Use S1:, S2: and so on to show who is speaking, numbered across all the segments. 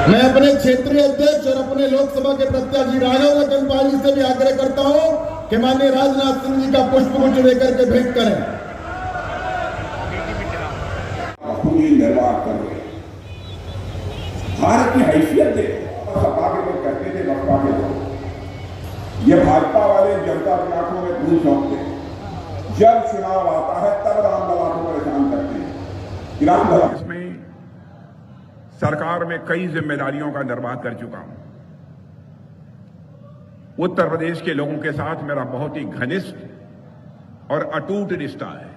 S1: मैं अपने क्षेत्रीय अध्यक्ष और अपने लोकसभा के प्रत्याशी राघव लखन पाली से भी आग्रह करता हूं कि माननीय राजनाथ सिंह जी का पुष्पगुच्छ लेकर के भेंट करें।
S2: निर्वाह कर रहे भारत की हैसियत दे। सपा के लोग कहते थे, बसपा के लोग, ये भाजपा वाले जनता की आंखों में धूल झोंकते हैं। जब चुनाव आता है तब रामलला को परेशान करते हैं। रामलला इसमें सरकार में कई जिम्मेदारियों का निर्वाह कर चुका हूं। उत्तर प्रदेश के लोगों के साथ मेरा बहुत ही घनिष्ठ और अटूट रिश्ता है,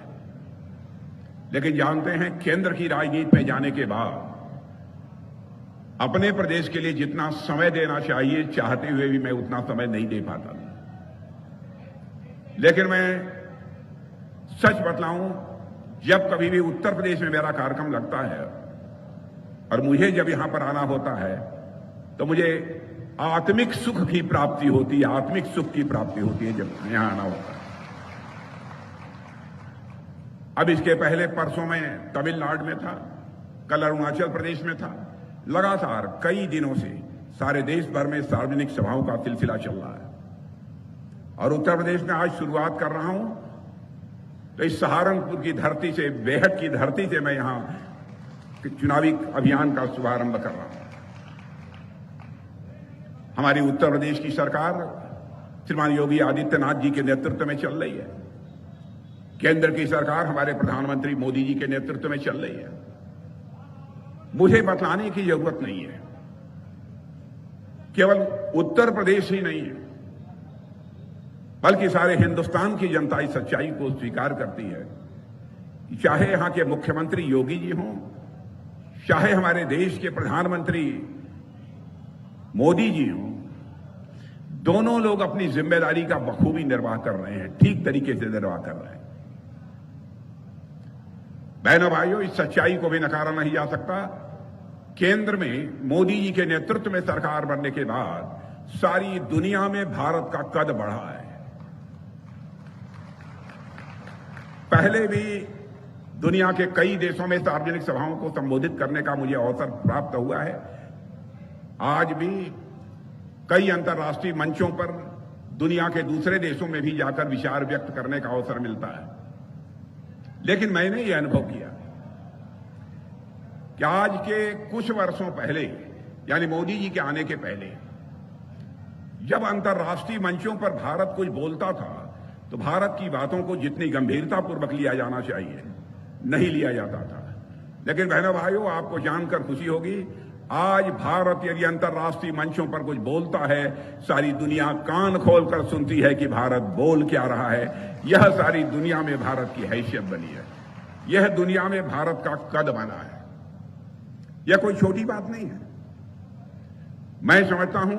S2: लेकिन जानते हैं केंद्र की राजनीति में जाने के बाद अपने प्रदेश के लिए जितना समय देना चाहिए चाहते हुए भी मैं उतना समय नहीं दे पाता। लेकिन मैं सच बतलाऊं, जब कभी भी उत्तर प्रदेश में मेरा कार्यक्रम लगता है और मुझे जब यहां पर आना होता है तो मुझे आत्मिक सुख की प्राप्ति होती है, आत्मिक सुख की प्राप्ति होती है जब यहां आना होता है। अब इसके पहले परसों में तमिलनाडु में था, कल अरुणाचल प्रदेश में था। लगातार कई दिनों से सारे देश भर में सार्वजनिक सभाओं का सिलसिला चल रहा है और उत्तर प्रदेश में आज शुरुआत कर रहा हूं तो इस सहारनपुर की धरती से, बेहद की धरती से मैं यहां चुनावी अभियान का शुभारंभ कर रहा हूं। हमारी उत्तर प्रदेश की सरकार श्रीमान योगी आदित्यनाथ जी के नेतृत्व में चल रही है। केंद्र की सरकार हमारे प्रधानमंत्री मोदी जी के नेतृत्व में चल रही है। मुझे बतलाने की जरूरत नहीं है, केवल उत्तर प्रदेश ही नहीं है बल्कि सारे हिंदुस्तान की जनता इस सच्चाई को स्वीकार करती है। चाहे यहां के मुख्यमंत्री योगी जी हों, चाहे हमारे देश के प्रधानमंत्री मोदी जी हों, दोनों लोग अपनी जिम्मेदारी का बखूबी निर्वाह कर रहे हैं, ठीक तरीके से निर्वाह कर रहे हैं। बहनों भाइयों, इस सच्चाई को भी नकारा नहीं जा सकता। केंद्र में मोदी जी के नेतृत्व में सरकार बनने के बाद सारी दुनिया में भारत का कद बढ़ा है। पहले भी दुनिया के कई देशों में सार्वजनिक सभाओं को संबोधित करने का मुझे अवसर प्राप्त हुआ है। आज भी कई अंतर्राष्ट्रीय मंचों पर दुनिया के दूसरे देशों में भी जाकर विचार व्यक्त करने का अवसर मिलता है। लेकिन मैंने ये अनुभव किया कि आज के कुछ वर्षों पहले, यानी मोदी जी के आने के पहले, जब अंतर्राष्ट्रीय मंचों पर भारत कुछ बोलता था तो भारत की बातों को जितनी गंभीरतापूर्वक लिया जाना चाहिए नहीं लिया जाता था। लेकिन बहनों भाइयों, आपको जानकर खुशी होगी, आज भारत यदि अंतर्राष्ट्रीय मंचों पर कुछ बोलता है, सारी दुनिया कान खोलकर सुनती है कि भारत बोल क्या रहा है। यह सारी दुनिया में भारत की हैसियत बनी है, यह दुनिया में भारत का कद बना है। यह कोई छोटी बात नहीं है। मैं समझता हूं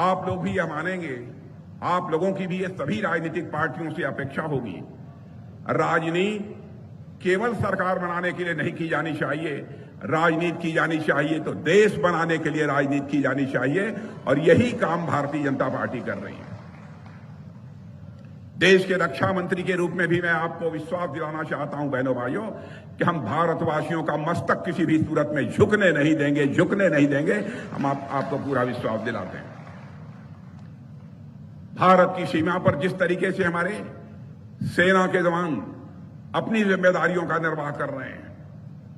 S2: आप लोग भी यह मानेंगे, आप लोगों की भी ये सभी राजनीतिक पार्टियों से अपेक्षा होगी। राजनीति केवल सरकार बनाने के लिए नहीं की जानी चाहिए, राजनीति की जानी चाहिए तो देश बनाने के लिए राजनीति की जानी चाहिए, और यही काम भारतीय जनता पार्टी कर रही है। देश के रक्षा मंत्री के रूप में भी मैं आपको विश्वास दिलाना चाहता हूं बहनों भाइयों कि हम भारतवासियों का मस्तक किसी भी सूरत में झुकने नहीं देंगे। हम आपको पूरा विश्वास दिलाते हैं। भारत की सीमा पर जिस तरीके से हमारे सेना के जवान अपनी जिम्मेदारियों का निर्वाह कर रहे हैं,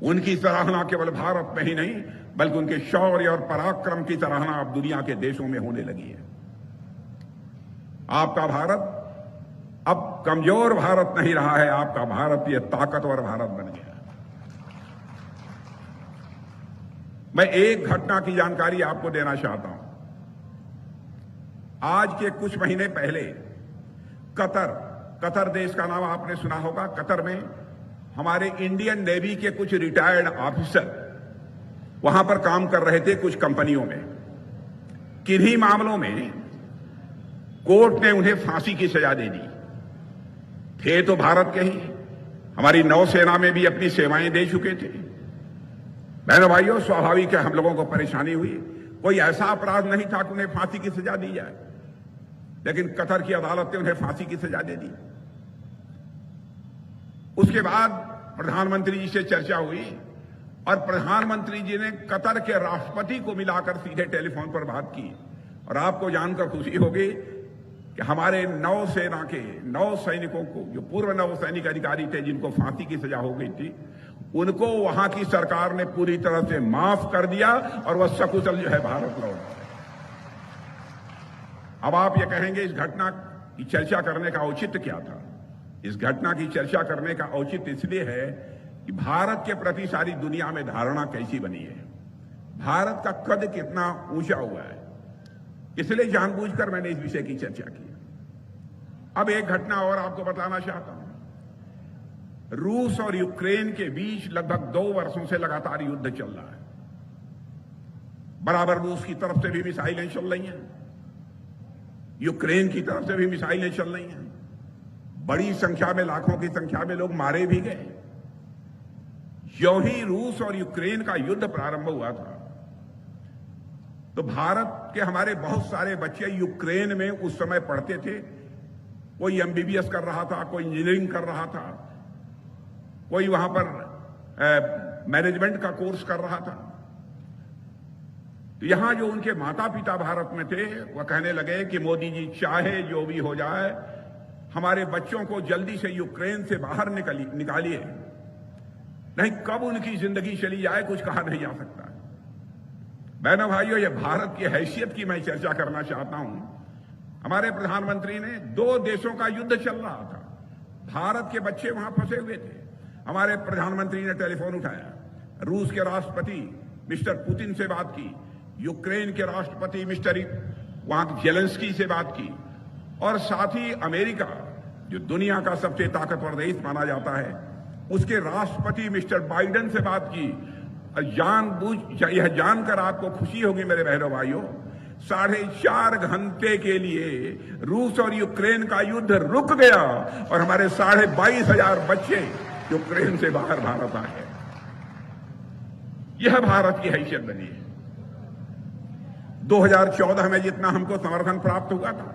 S2: उनकी सराहना केवल भारत में ही नहीं बल्कि उनके शौर्य और पराक्रम की सराहना अब दुनिया के देशों में होने लगी है। आपका भारत अब कमजोर भारत नहीं रहा है, आपका भारत ये ताकतवर भारत बन गया। मैं एक घटना की जानकारी आपको देना चाहता हूं। आज के कुछ महीने पहले कतर देश का नाम आपने सुना होगा। कतर में हमारे इंडियन नेवी के कुछ रिटायर्ड ऑफिसर वहां पर काम कर रहे थे कुछ कंपनियों में। किन्हीं मामलों में कोर्ट ने उन्हें फांसी की सजा दे दी। थे तो भारत के ही, हमारी नौसेना में भी अपनी सेवाएं दे चुके थे। बहनों भाइयों, स्वाभाविक है हम लोगों को परेशानी हुई। कोई ऐसा अपराध नहीं था कि उन्हें फांसी की सजा दी जाए, लेकिन कतर की अदालत ने उन्हें फांसी की सजा दे दी। उसके बाद प्रधानमंत्री जी से चर्चा हुई और प्रधानमंत्री जी ने कतर के राष्ट्रपति को मिलाकर सीधे टेलीफोन पर बात की। और आपको जानकर खुशी होगी कि हमारे नौसेना के 9 सैनिकों को, जो पूर्व नौसैनिक अधिकारी थे जिनको फांसी की सजा हो गई थी, उनको वहां की सरकार ने पूरी तरह से माफ कर दिया और वह सकुशल जो है भारत लौट गए। अब आप ये कहेंगे इस घटना की चर्चा करने का औचित्य क्या था? इस घटना की चर्चा करने का औचित्य इसलिए है कि भारत के प्रति सारी दुनिया में धारणा कैसी बनी है, भारत का कद कितना ऊंचा हुआ है, इसलिए जानबूझकर मैंने इस विषय की चर्चा की। अब एक घटना और आपको बताना चाहता हूं। रूस और यूक्रेन के बीच लगभग 2 वर्षों से लगातार युद्ध चल रहा है। बराबर रूस की तरफ से भी मिसाइलें चल रही हैं, यूक्रेन की तरफ से भी मिसाइलें चल रही हैं। बड़ी संख्या में, लाखों की संख्या में लोग मारे भी गए। ज्यों ही रूस और यूक्रेन का युद्ध प्रारंभ हुआ था तो भारत के हमारे बहुत सारे बच्चे यूक्रेन में उस समय पढ़ते थे। कोई एमबीबीएस कर रहा था, कोई इंजीनियरिंग कर रहा था, कोई वहां पर मैनेजमेंट का कोर्स कर रहा था। तो यहां जो उनके माता पिता भारत में थे वह कहने लगे कि मोदी जी चाहे जो भी हो जाए, हमारे बच्चों को जल्दी से यूक्रेन से बाहर निकालिए, नहीं कब उनकी जिंदगी चली जाए कुछ कहा नहीं जा सकता। बहनों भाइयों, ये भारत की हैसियत की मैं चर्चा करना चाहता हूं। हमारे प्रधानमंत्री ने 2 देशों का युद्ध चल रहा था, भारत के बच्चे वहां फंसे हुए थे। हमारे प्रधानमंत्री ने टेलीफोन उठाया, रूस के राष्ट्रपति मिस्टर पुतिन से बात की, यूक्रेन के राष्ट्रपति मिस्टर वहां जेलेंस्की से बात की, और साथ ही अमेरिका, जो दुनिया का सबसे ताकतवर देश माना जाता है, उसके राष्ट्रपति मिस्टर बाइडेन से बात की। यह जानकर आपको खुशी होगी मेरे बहनों भाइयों, 4.5 घंटे के लिए रूस और यूक्रेन का युद्ध रुक गया और हमारे 22,500 बच्चे यूक्रेन से बाहर भारत आए। यह भारत की हैसियत बनी है। 2014 में जितना हमको समर्थन प्राप्त हुआ था,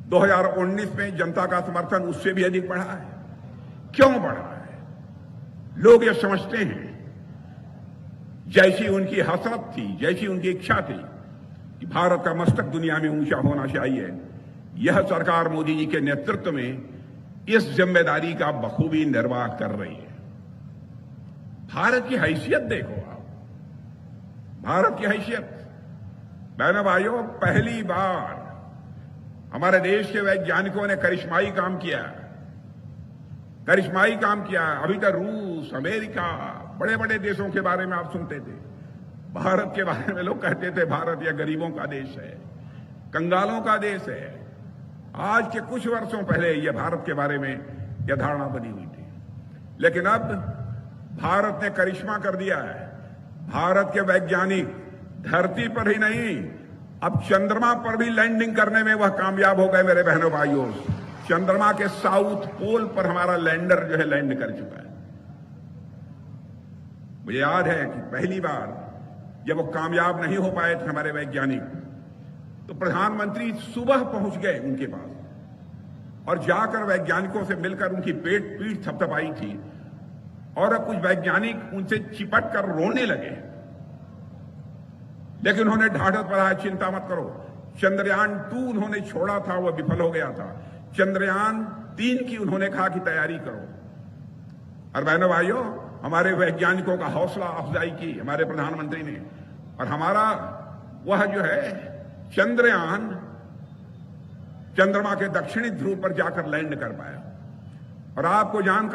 S2: 2019 में जनता का समर्थन उससे भी अधिक बढ़ा है। क्यों बढ़ा है? लोग ये समझते हैं, जैसी उनकी हसरत थी, जैसी उनकी इच्छा थी कि भारत का मस्तक दुनिया में ऊंचा होना चाहिए, यह सरकार मोदी जी के नेतृत्व में इस जिम्मेदारी का बखूबी निर्वाह कर रही है। भारत की हैसियत देखो आप, भारत की हैसियत। बहनों भाइयों, पहली बार हमारे देश के वैज्ञानिकों ने करिश्माई काम किया, करिश्माई काम किया। अभी तक रूस, अमेरिका, बड़े बड़े देशों के बारे में आप सुनते थे, भारत के बारे में लोग कहते थे भारत यह गरीबों का देश है, कंगालों का देश है। आज के कुछ वर्षों पहले यह भारत के बारे में यह धारणा बनी हुई थी, लेकिन अब भारत ने करिश्मा कर दिया है। भारत के वैज्ञानिक धरती पर ही नहीं, अब चंद्रमा पर भी लैंडिंग करने में वह कामयाब हो गए। मेरे बहनों भाइयों, चंद्रमा के साउथ पोल पर हमारा लैंडर जो है लैंड कर चुका है। मुझे याद है कि पहली बार जब वो कामयाब नहीं हो पाए थे हमारे वैज्ञानिक, तो प्रधानमंत्री सुबह पहुंच गए उनके पास और जाकर वैज्ञानिकों से मिलकर उनकी पीठ थपथपाई थी, और कुछ वैज्ञानिक उनसे चिपट कर रोने लगे। लेकिन उन्होंने ढाढ़स बढ़ाया, चिंता मत करो। चंद्रयान 2 उन्होंने छोड़ा था, वह विफल हो गया था। चंद्रयान 3 की उन्होंने कहा कि तैयारी करो। और बहनों भाइयों, हमारे वैज्ञानिकों का हौसला अफजाई की हमारे प्रधानमंत्री ने, और हमारा वह जो है चंद्रयान चंद्रमा के दक्षिणी ध्रुव पर जाकर लैंड कर पाया। और आपको जानकर